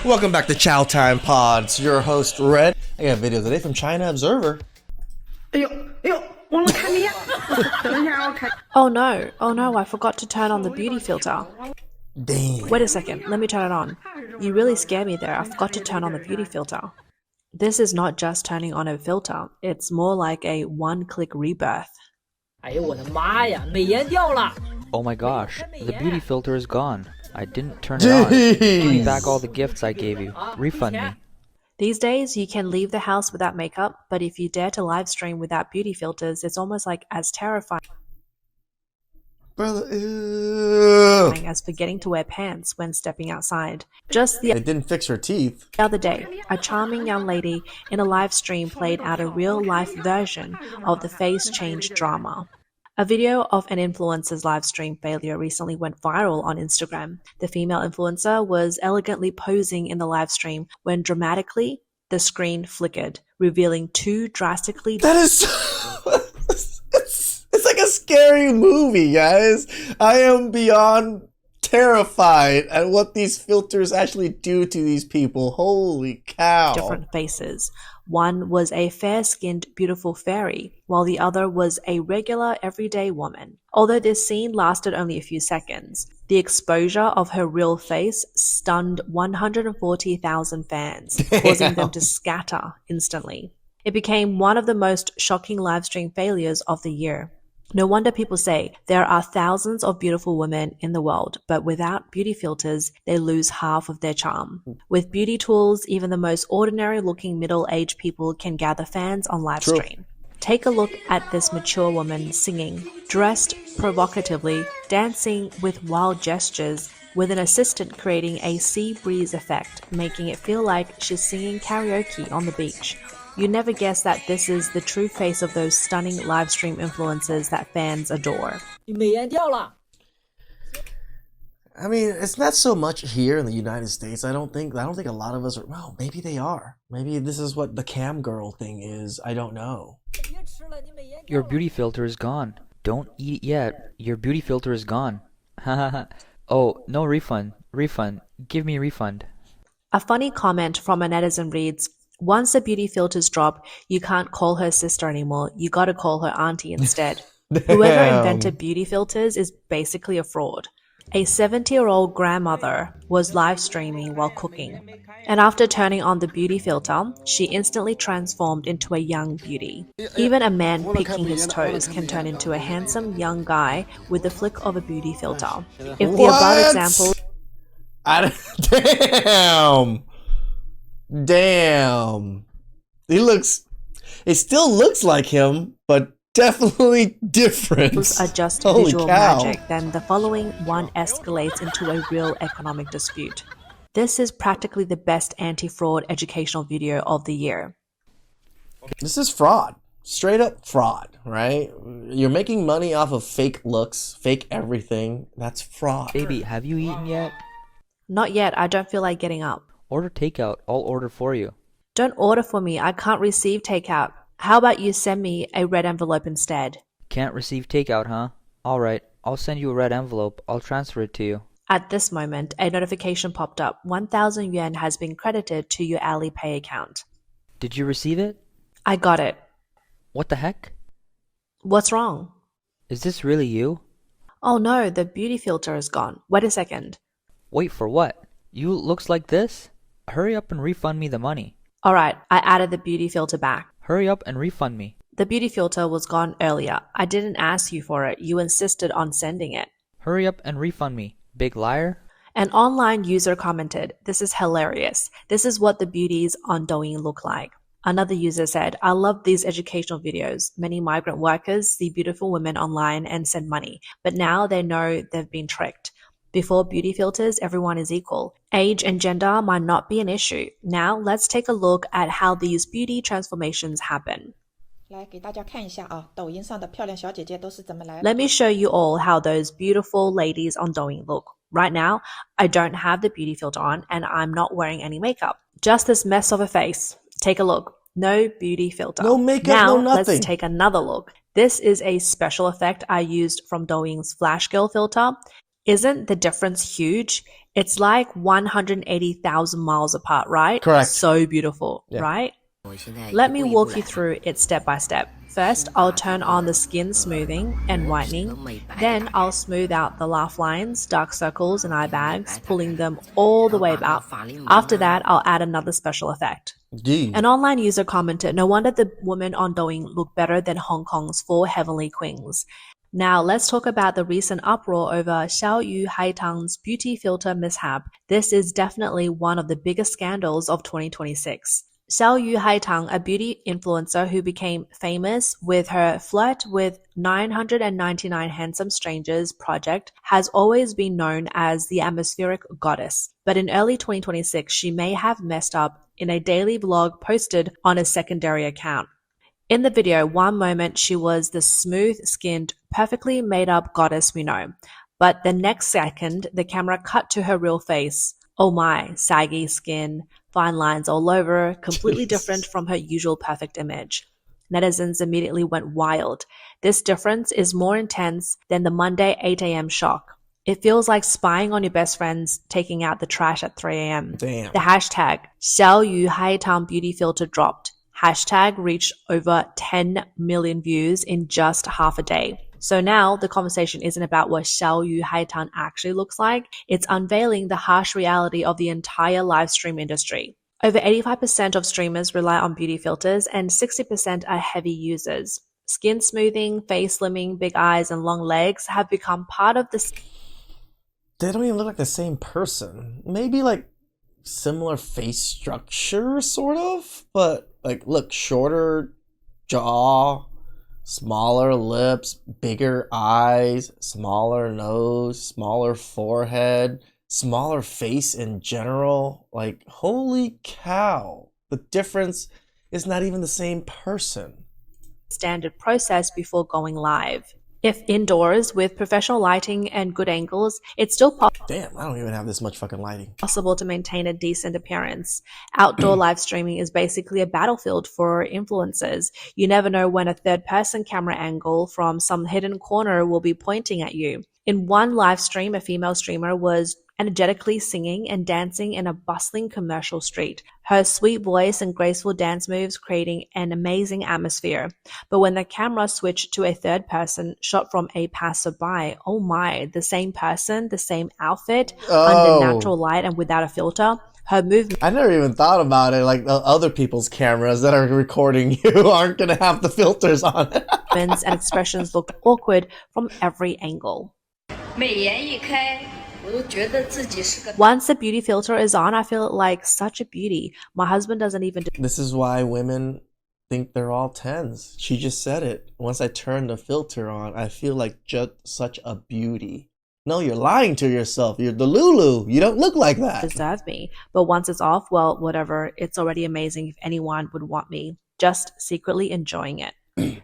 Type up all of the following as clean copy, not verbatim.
Welcome back to Chow Time Pods. Your host Red. I got a video today from China Observer. Oh no, I forgot to turn on the beauty filter. Damn. Wait a second, let me turn it on. You really scared me there, I forgot to turn on the beauty filter. This is not just turning on a filter, it's more like a one-click rebirth. Oh my gosh, the beauty filter is gone. I didn't turn it on. Give me back all the gifts I gave you. Refund me. These days, you can leave the house without makeup, but if you dare to live stream without beauty filters, it's almost like as terrifying Brother, ew. as forgetting to wear pants when stepping outside. Just They didn't fix her teeth. the other day, a charming young lady in a live stream played out a real-life version of the face change drama. A video of an influencer's live stream failure recently went viral on Instagram. The female influencer was elegantly posing in the live stream when dramatically the screen flickered, revealing two drastically That is it's like a scary movie, guys. I am beyond terrified at what these filters actually do to these people. Holy cow. different faces. One was a fair-skinned, beautiful fairy, while the other was a regular, everyday woman. Although this scene lasted only a few seconds, the exposure of her real face stunned 140,000 fans, causing them to scatter instantly. It became one of the most shocking live stream failures of the year. No wonder people say there are thousands of beautiful women in the world, but without beauty filters, they lose half of their charm. With beauty tools, even the most ordinary looking middle-aged people can gather fans on live True. stream. Take a look at this mature woman singing, dressed provocatively, dancing with wild gestures, with an assistant creating a sea breeze effect, making it feel like she's singing karaoke on the beach. You never guess that this is the true face of those stunning live stream influencers that fans adore. I mean, it's not so much here in the United States. I don't think a lot of us are. Well, maybe they are. Maybe this is what the cam girl thing is. I don't know. Your beauty filter is gone. Don't eat it yet. Your beauty filter is gone. Oh, no refund. Refund. Give me a refund. A funny comment from a netizen reads, "Once the beauty filters drop, you can't call her sister anymore. You gotta call her auntie instead." Whoever invented beauty filters is basically a fraud. A 70-year-old grandmother was live streaming while cooking, and after turning on the beauty filter, she instantly transformed into a young beauty. Even a man picking his toes can turn into a handsome young guy with the flick of a beauty filter. If the above example Damn. It still looks like him, but definitely different. are just Holy visual cow. magic, then the following one escalates into a real economic dispute. This is practically the best anti-fraud educational video of the year. This is fraud. Straight up fraud, right? You're making money off of fake looks, fake everything. That's fraud. Baby, have you eaten yet? Not yet, I don't feel like getting up. Order takeout. I'll order for you. Don't order for me, I can't receive takeout. How about you send me a red envelope instead? Can't receive takeout, huh? Alright, I'll send you a red envelope. I'll transfer it to you. At this moment, a notification popped up. 1,000 yuan has been credited to your Alipay account. Did you receive it? I got it. What the heck? What's wrong? Is this really you? Oh no, the beauty filter is gone. Wait a second. Wait for what? You looks like this? Hurry up and refund me the money. Alright, I added the beauty filter back. Hurry up and refund me. The beauty filter was gone earlier. I didn't ask you for it. You insisted on sending it. Hurry up and refund me. Big liar. An online user commented, "This is hilarious. This is what the beauties on Douyin look like." Another user said, "I love these educational videos. Many migrant workers see beautiful women online and send money, but now they know they've been tricked. Before beauty filters, everyone is equal. Age and gender might not be an issue. Now let's take a look at how these beauty transformations happen. 来给大家看一下啊，抖音上的漂亮小姐姐都是怎么来的。 Let me show you all how those beautiful ladies on Douyin look. Right now, I don't have the beauty filter on and I'm not wearing any makeup. Just this mess of a face. Take a look. No beauty filter. No makeup, now, no nothing. let's take another look. This is a special effect I used from Douyin's Flash Girl filter. Isn't the difference huge? It's like 180,000 miles apart, right? Correct. So beautiful, Yeah. right? Let me walk you through it step by step. First, I'll turn on the skin smoothing and whitening. Then I'll smooth out the laugh lines, dark circles, and eye bags, pulling them all the way up. After that, I'll add another special effect. Gee. An online user commented, "No wonder the women on Douyin look better than Hong Kong's 4 heavenly queens." Now let's talk about the recent uproar over Xiao Yu Haitang's beauty filter mishap. This is definitely one of the biggest scandals of 2026. Xiao Yu Haitang, a beauty influencer who became famous with her Flirt with 999 Handsome Strangers project, has always been known as the atmospheric goddess. But in early 2026, she may have messed up in a daily vlog posted on a secondary account. In the video, one moment she was the smooth-skinned, perfectly made-up goddess we know. But the next second, the camera cut to her real face. Oh my, saggy skin, fine lines all over, completely different from her usual perfect image. Netizens immediately went wild. This difference is more intense than the Monday 8 a.m. shock. It feels like spying on your best friends taking out the trash at 3 a.m. Damn. The hashtag Xiao Yu Haitang beauty filter dropped. Hashtag reached over 10 million views in just half a day. So now the conversation isn't about what Xiao Yu Haitang actually looks like, it's unveiling the harsh reality of the entire live stream industry. Over 85% of streamers rely on beauty filters and 60% are heavy users. Skin smoothing, face slimming, big eyes, and long legs have become part of the... They don't even look like the same person. Maybe like similar face structure, sort of, but like look, shorter jaw, smaller lips, bigger eyes, smaller nose, smaller forehead, smaller face in general. Like, holy cow, the difference is not even the same person. standard process before going live. If indoors with professional lighting and good angles, it's still Damn, I don't even have this much fucking lighting. possible to maintain a decent appearance. Outdoor live streaming is basically a battlefield for influencers. You never know when a third-person camera angle from some hidden corner will be pointing at you. In one live stream, a female streamer was energetically singing and dancing in a bustling commercial street, her sweet voice and graceful dance moves creating an amazing atmosphere. But when the camera switched to a third person shot from a passerby, oh my, the same person, the same outfit, under natural light and without a filter, her movements I never even thought about it. Like the other people's cameras that are recording you aren't gonna have the filters on it. and expressions looked awkward from every angle. 美颜一开，我都觉得自己是个 Once the beauty filter is on, I feel like such a beauty. My husband doesn't even This is why women think they're all 10s. She just said it. Once I turn the filter on, I feel like just such a beauty. No, you're lying to yourself. You're the Lulu. You don't look like that. deserve me. But once it's off, well, whatever. It's already amazing if anyone would want me. Just secretly enjoying it.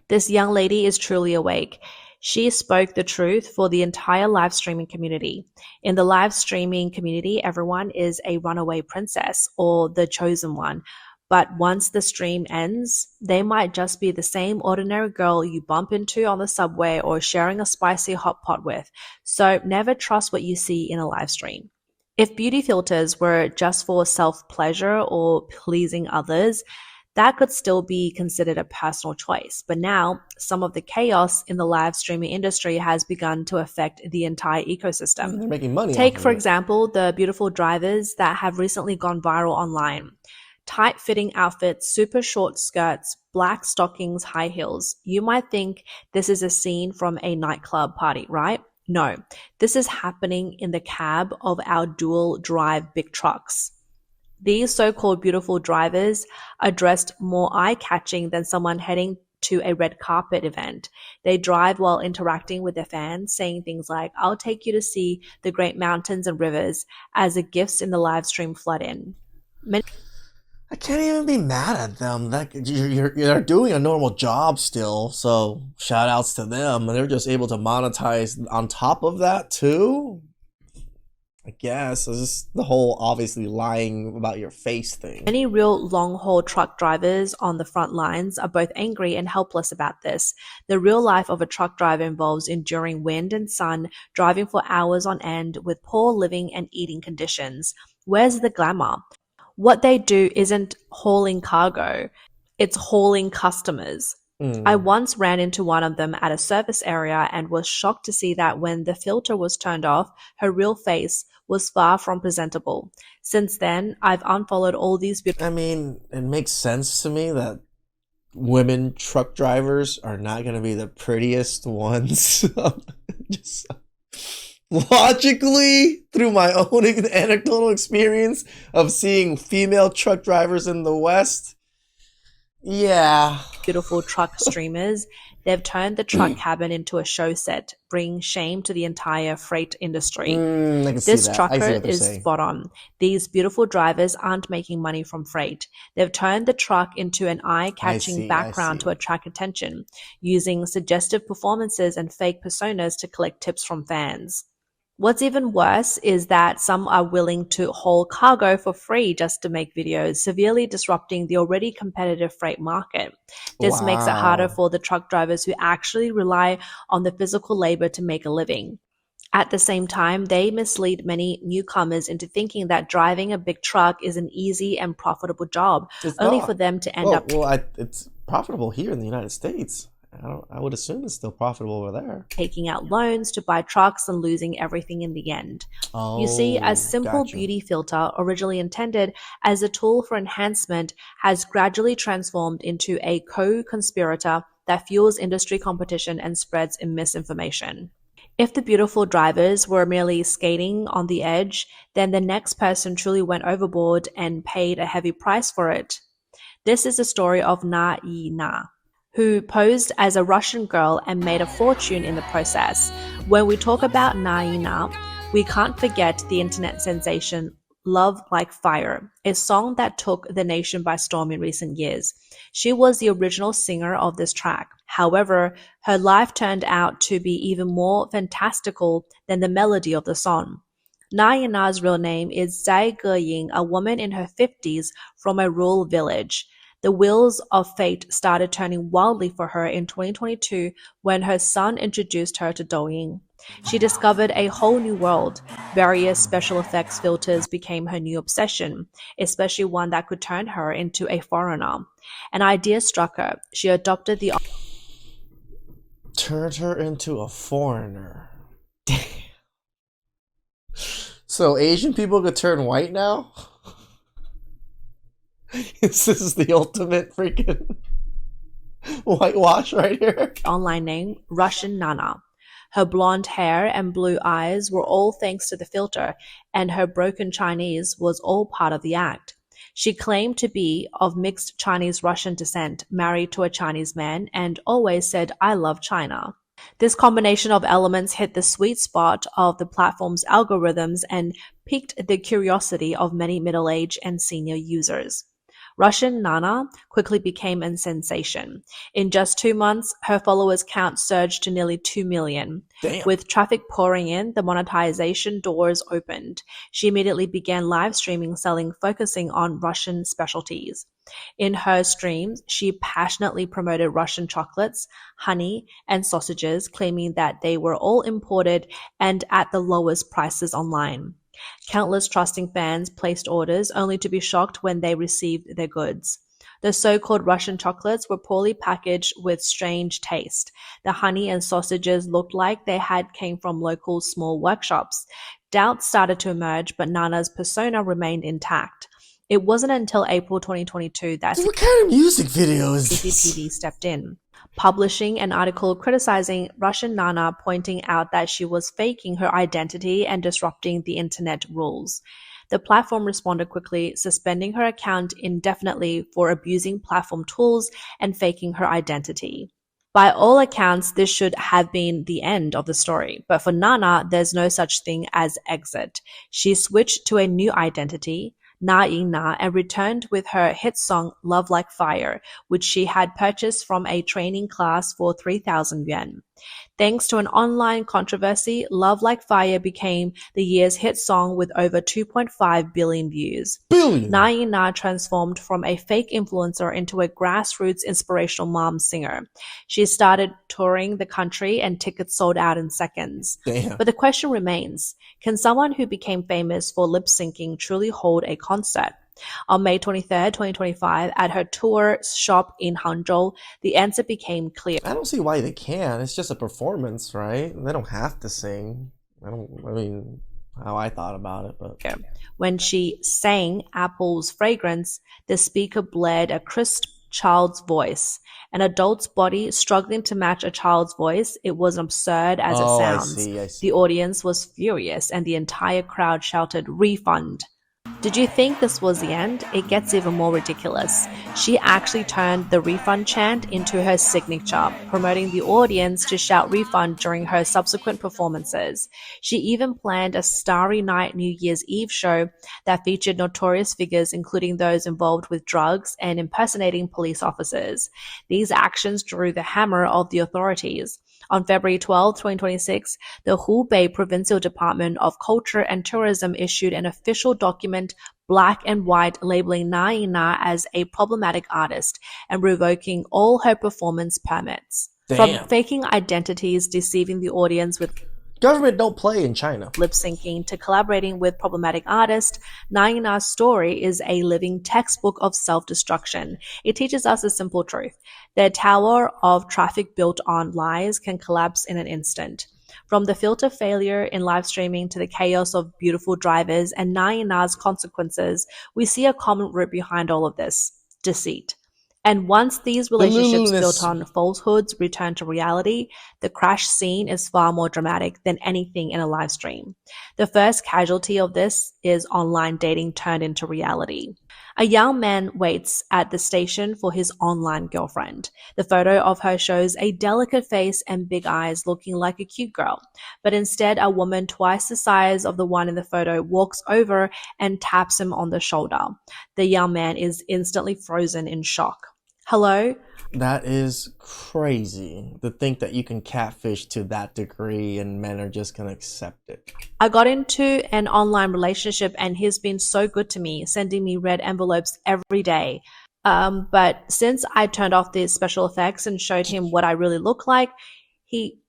This young lady is truly awake. She spoke the truth for the entire live streaming community. In the live streaming community, everyone is a runaway princess or the chosen one. But once the stream ends, they might just be the same ordinary girl you bump into on the subway or sharing a spicy hot pot with. So never trust what you see in a live stream. If beauty filters were just for self-pleasure or pleasing others, that could still be considered a personal choice. But now, some of the chaos in the live streaming industry has begun to affect the entire ecosystem. They're making money. Take, off of for it. example, the beautiful drivers that have recently gone viral online. Tight-fitting outfits, super short skirts, black stockings, high heels. You might think this is a scene from a nightclub party, right? No, this is happening in the cab of our dual-drive big trucks. These so-called beautiful drivers are dressed more eye-catching than someone heading to a red carpet event. They drive while interacting with their fans, saying things like, "I'll take you to see the great mountains and rivers," as the gifts in the live stream flood in. I can't even be mad at them. That you're doing a normal job still, so shout outs to them. And they're just able to monetize on top of that too. I guess it's just the whole obviously lying about your face thing. Many real long-haul truck drivers on the front lines are both angry and helpless about this. The real life of a truck driver involves enduring wind and sun, driving for hours on end with poor living and eating conditions. Where's the glamour? What they do isn't hauling cargo, it's hauling customers. I once ran into one of them at a service area and was shocked to see that when the filter was turned off, her real face was far from presentable. Since then, I've unfollowed all these beautiful. I mean, it makes sense to me that women truck drivers are not going to be the prettiest ones. Just logically, through my own anecdotal experience of seeing female truck drivers in the West, yeah. Beautiful truck streamers, they've turned the truck cabin into a show set, bringing shame to the entire freight industry. I can see This that. I see trucker what they're is saying. spot on. These beautiful drivers aren't making money from freight. They've turned the truck into an see, eye-catching I background see. to attract attention, using suggestive performances and fake personas to collect tips from fans. What's even worse is that some are willing to haul cargo for free just to make videos, severely disrupting the already competitive freight market. This makes it harder Wow. for the truck drivers who actually rely on the physical labor to make a living. At the same time, they mislead many newcomers into thinking that driving a big truck is an easy and profitable job, It's only not. for them to end up It's profitable here in the United States. I would assume it's still profitable over there. taking out loans to buy trucks and losing everything in the end. You see, a simple Gotcha. beauty filter, originally intended as a tool for enhancement, has gradually transformed into a co-conspirator that fuels industry competition and spreads misinformation. If the beautiful drivers were merely skating on the edge, then the next person truly went overboard and paid a heavy price for it. This is the story of Na Yi Na, who posed as a Russian girl and made a fortune in the process. When we talk about Na Yi Na, we can't forget the internet sensation Love Like Fire, a song that took the nation by storm in recent years. She was the original singer of this track. However, her life turned out to be even more fantastical than the melody of the song. Na Yi Na's real name is Zai Geying, a woman in her 50s from a rural village. The wheels of fate started turning wildly for her in 2022 when her son introduced her to Douyin. She discovered a whole new world. Various special effects filters became her new obsession, especially one that could turn her into a foreigner. An idea struck her. She adopted the Turned her into a foreigner. Damn. So Asian people could turn white now? This is the ultimate freaking whitewash right here. online name Russian Nana. Her blonde hair and blue eyes were all thanks to the filter, and her broken Chinese was all part of the act. She claimed to be of mixed Chinese-Russian descent, married to a Chinese man, and always said, "I love China." This combination of elements hit the sweet spot of the platform's algorithms and piqued the curiosity of many middle-aged and senior users. Russian Nana quickly became a sensation. In just 2 months, her followers count surged to nearly 2 million. Damn. With traffic pouring in, the monetization doors opened. She immediately began live streaming, focusing on Russian specialties. In her streams, she passionately promoted Russian chocolates, honey, and sausages, claiming that they were all imported and at the lowest prices online. Countless trusting fans placed orders only to be shocked when they received their goods. The so-called Russian chocolates were poorly packaged with strange taste. The honey and sausages looked like they had came from local small workshops. Doubts started to emerge, but Nana's persona remained intact. It wasn't until April 2022 that What kind of music video is this? CCTV stepped in, publishing an article criticizing Russian Nana, pointing out that she was faking her identity and disrupting the internet rules. The platform responded quickly, suspending her account indefinitely for abusing platform tools and faking her identity. By all accounts, this should have been the end of the story, but for Nana, there's no such thing as exit. She switched to a new identity, Na Yi Na, and returned with her hit song Love Like Fire, which she had purchased from a training class for 3,000 yuan. Thanks to an online controversy, Love Like Fire became the year's hit song with over 2.5 billion views. Billion. Na Ying-na transformed from a fake influencer into a grassroots inspirational mom singer. She started touring the country and tickets sold out in seconds. Damn. But the question remains, can someone who became famous for lip syncing truly hold a concert? On May 23rd, 2025, at her tour shop in Hangzhou, the answer became clear. I don't see why they can. It's just a performance, right? They don't have to sing. I mean, how I thought about it, but When she sang Apple's Fragrance, the speaker blared a crisp child's voice. An adult's body struggling to match a child's voice, it was absurd as it sounds. I see. The audience was furious and the entire crowd shouted, "Refund." Did you think this was the end? It gets even more ridiculous. She actually turned the refund chant into her signature, promoting the audience to shout refund during her subsequent performances. She even planned a Starry Night New Year's Eve show that featured notorious figures, including those involved with drugs and impersonating police officers. These actions drew the hammer of the authorities. On February 12, 2026, the Hubei Provincial Department of Culture and Tourism issued an official document, black and white, labeling Na Ying-na as a problematic artist and revoking all her performance permits. Damn. From faking identities, deceiving the audience with government don't play in China. lip syncing to collaborating with problematic artists, Na Ying-na's story is a living textbook of self-destruction. It teaches us a simple truth. The tower of traffic built on lies can collapse in an instant. From the filter failure in live streaming to the chaos of beautiful drivers and Na Ying-na's consequences, we see a common root behind all of this: deceit. And once these relationships built on falsehoods return to reality, the crash scene is far more dramatic than anything in a live stream. The first casualty of this is online dating turned into reality. A young man waits at the station for his online girlfriend. The photo of her shows a delicate face and big eyes looking like a cute girl. But instead, a woman twice the size of the one in the photo walks over and taps him on the shoulder. The young man is instantly frozen in shock. Hello? That is crazy to think that you can catfish to that degree and men are just gonna accept it. I got into an online relationship and he's been so good to me, sending me red envelopes every day. But since I turned off the special effects and showed him what I really look like, he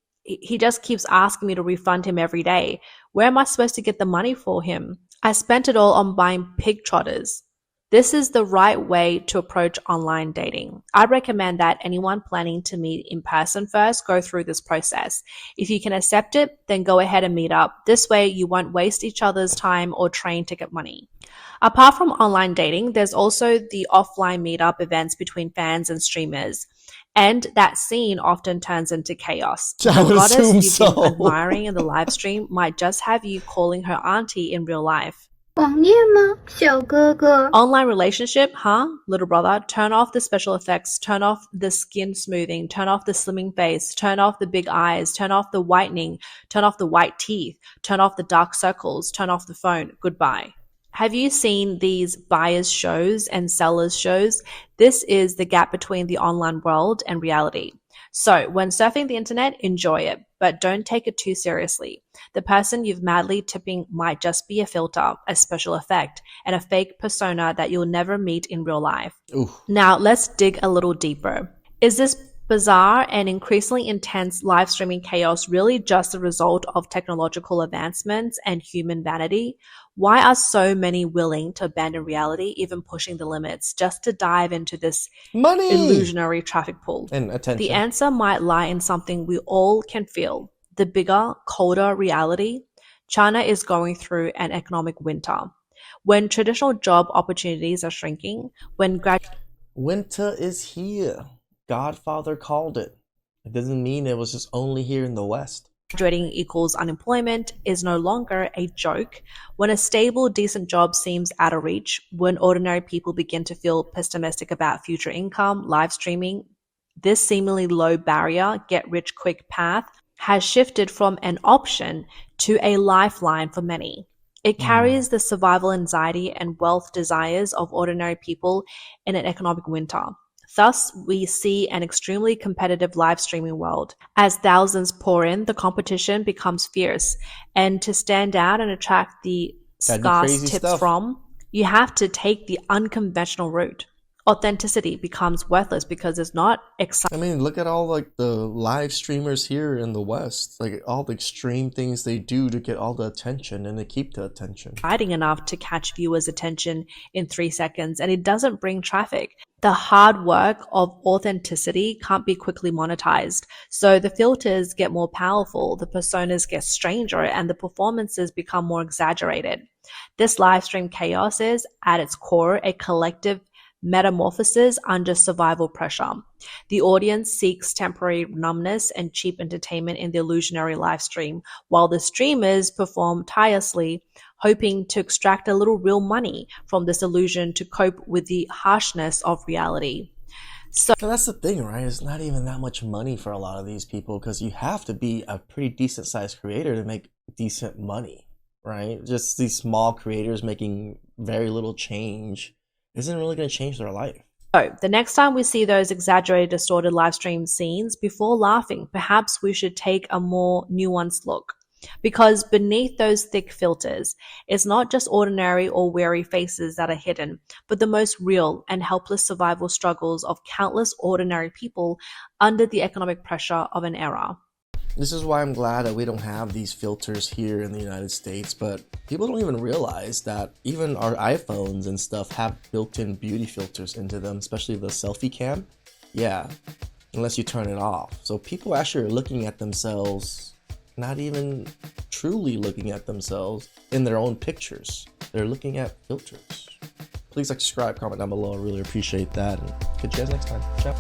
just keeps asking me to refund him every day. Where am I supposed to get the money for him? I spent it all on buying pig trotters. This is the right way to approach online dating. I recommend that anyone planning to meet in person first go through this process. If you can accept it, then go ahead and meet up. This way you won't waste each other's time or train ticket money. Apart from online dating, there's also the offline meetup events between fans and streamers. And that scene often turns into chaos. The I would goddess assume you've so. been admiring in the live stream might just have you calling her auntie in real life. 网恋吗，小哥哥？ Online relationship, huh? Little brother, turn off the special effects, turn off the skin smoothing, turn off the slimming face, turn off the big eyes, turn off the whitening, turn off the white teeth, turn off the dark circles, turn off the phone. Goodbye. Have you seen these buyers shows and sellers shows? This is the gap between the online world and reality. So when surfing the internet, enjoy it, but don't take it too seriously. The person you've madly tipping might just be a filter, a special effect, and a fake persona that you'll never meet in real life. Ooh. Now let's dig a little deeper. Is this bizarre and increasingly intense live streaming chaos really just a result of technological advancements and human vanity? Why are so many willing to abandon reality, even pushing the limits, just to dive into this Money illusionary traffic pool? and attention. The answer might lie in something we all can feel. The bigger, colder reality. China is going through an economic winter. When traditional job opportunities are shrinking, when Winter is here. Godfather called it. It doesn't mean it was just only here in the West. graduating equals unemployment is no longer a joke, when a stable, decent job seems out of reach, when ordinary people begin to feel pessimistic about future income, live streaming, this seemingly low barrier, get-rich-quick path has shifted from an option to a lifeline for many. It carries the survival anxiety and wealth desires of ordinary people in an economic winter. Thus, we see an extremely competitive live streaming world. As thousands pour in, the competition becomes fierce. And to stand out and attract the Gotta do scarce crazy tips stuff. from, you have to take the unconventional route. Authenticity becomes worthless because it's not I mean, look at all like the live streamers here in the West, like all the extreme things they do to get all the attention and to keep the attention. exciting enough to catch viewers' attention in 3 seconds, and it doesn't bring traffic. The hard work of authenticity can't be quickly monetized. So the filters get more powerful, the personas get stranger, and the performances become more exaggerated. This live stream chaos is, at its core, a collective metamorphosis under survival pressure. The audience seeks temporary numbness and cheap entertainment in the illusionary live stream, while the streamers perform tirelessly, hoping to extract a little real money from this illusion to cope with the harshness of reality. So that's the thing, right? It's not even that much money for a lot of these people because you have to be a pretty decent sized creator to make decent money, right? Just these small creators making very little change isn't really going to change their life. So, the next time we see those exaggerated, distorted live stream scenes, before laughing, perhaps we should take a more nuanced look. Because beneath those thick filters, it's not just ordinary or weary faces that are hidden, but the most real and helpless survival struggles of countless ordinary people under the economic pressure of an era. This is why I'm glad that we don't have these filters here in the United States, but people don't even realize that even our iPhones and stuff have built-in beauty filters into them, especially the selfie cam. Yeah, unless you turn it off. So people actually are looking at themselves, not even truly looking at themselves in their own pictures. They're looking at filters. Please like, subscribe, comment down below. I really appreciate that. And catch you guys next time. Ciao.